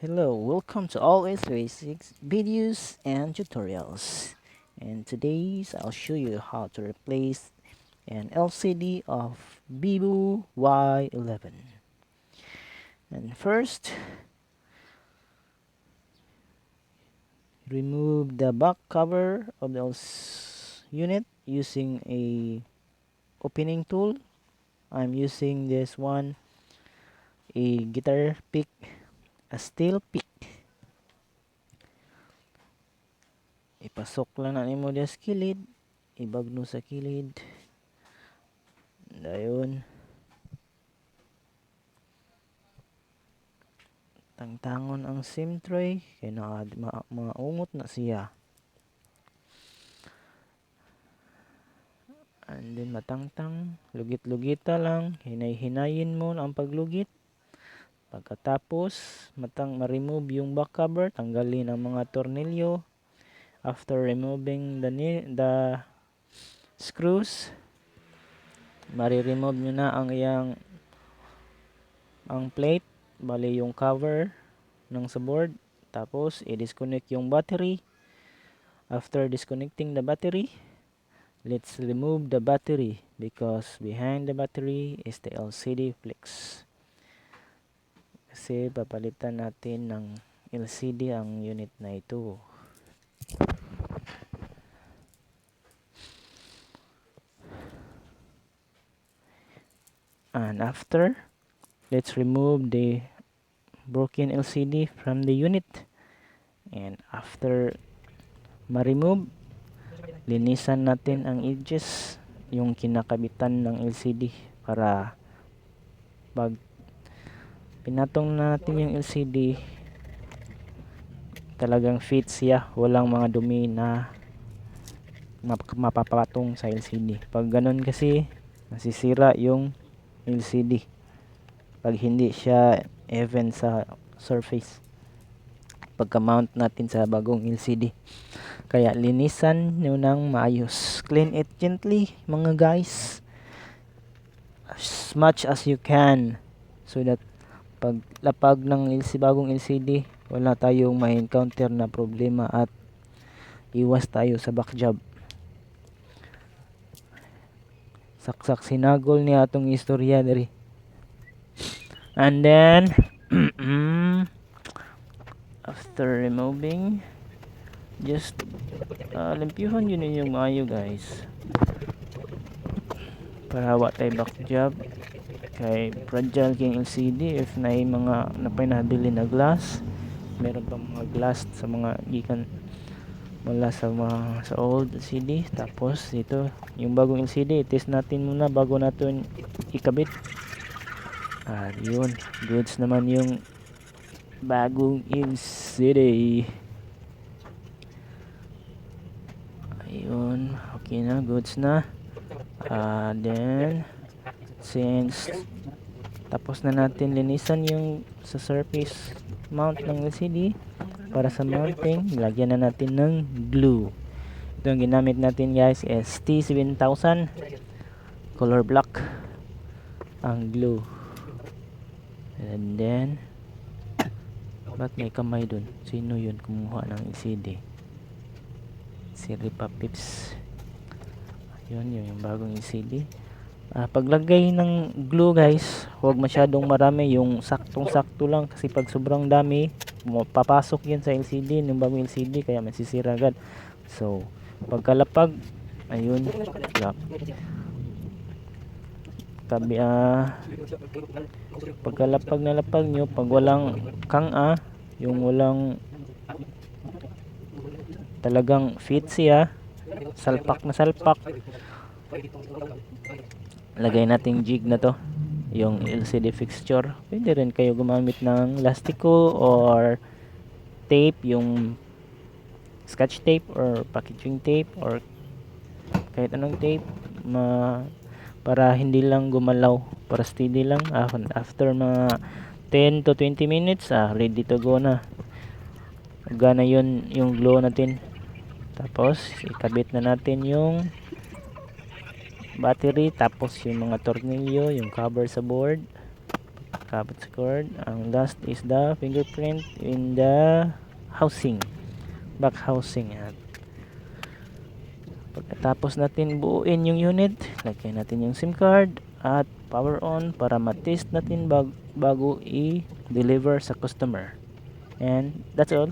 Hello, welcome to Always Basics videos and tutorials. And today's I'll show you how to replace an LCD of Vivo Y11. And first, remove the back cover of the unit using a opening tool. I'm using this one, a guitar pick, a steel pick. Ipasok lang na nimo sa kilid, ibagno sa kilid. Dayon, tangtangon ang SIM tray kay maungot na siya. And then matangtang, lugit-lugita lang, hinay-hinayin mo ang paglugit. Pagkatapos, ma-remove yung back cover, tanggalin ang mga tornilyo. After removing the screws, mari-remove nyo na ang plate, bali yung cover ng sa board. Tapos, i-disconnect yung battery. After disconnecting the battery, let's remove the battery because behind the battery is the LCD flex. Kasi papalitan natin ng LCD ang unit na ito. And after, let's remove the broken LCD from the unit. And after ma-remove, linisan natin ang edges, yung kinakabitan ng LCD para pag pinatong natin yung LCD talagang fit siya, walang mga dumi na mapapatong sa LCD. Pag ganun kasi masisira yung LCD pag hindi siya even sa surface pagka mount natin sa bagong LCD. Kaya linisan nyo ng maayos, clean it gently mga guys, as much as you can, so that pag lapag ng bagong LCD wala tayong ma-encounter na problema at iwas tayo sa back job. Saksak sinagol niya atong istorya diri. And then after removing, just limpyuhan yun yung maayo guys para hawa tayo back job kay fragile king LCD. If na mga napay na glass, meron pang mga glass sa mga gikan mula sa old LCD. Tapos ito yung bagong LCD, test natin muna bago natin ikabit. Yun, goods naman yung bagong LCD. Ayun, okay na, goods na. Then since tapos na natin linisan yung sa surface mount ng LCD, para sa mounting lagyan na natin ng glue. Ito ang ginamit natin guys, ST7000 color black ang glue. And then ba't may kamay dun? Sino yun kumuha ng LCD? Si Ripa Pips. Yun yung bagong LCD. Paglagay ng glue guys, huwag masyadong marami, yung saktong-sakto lang kasi pag sobrang dami, papasok yan sa LCD, ng bagong LCD, kaya masisira agad. So, pagkalapag, ayun, pagkalapag na lapag nyo, pag walang yung walang talagang fit siya, salpak na salpak, lagay nating jig na to, yung LCD fixture. Pwede rin kayo gumamit ng lastiko or tape, yung scotch tape or packaging tape or kahit anong tape para hindi lang gumalaw, para steady lang. After mga 10 to 20 minutes, ready to go na. Gana yun yung glue natin. Tapos ikabit na natin yung battery, tapos yung mga tornilyo, yung cover sa board. kabit sa cord. Ang last is the fingerprint in the housing, back housing. At pagkatapos natin buuin yung unit, lagyan natin yung SIM card at power on para matest natin bago i-deliver sa customer. And that's all.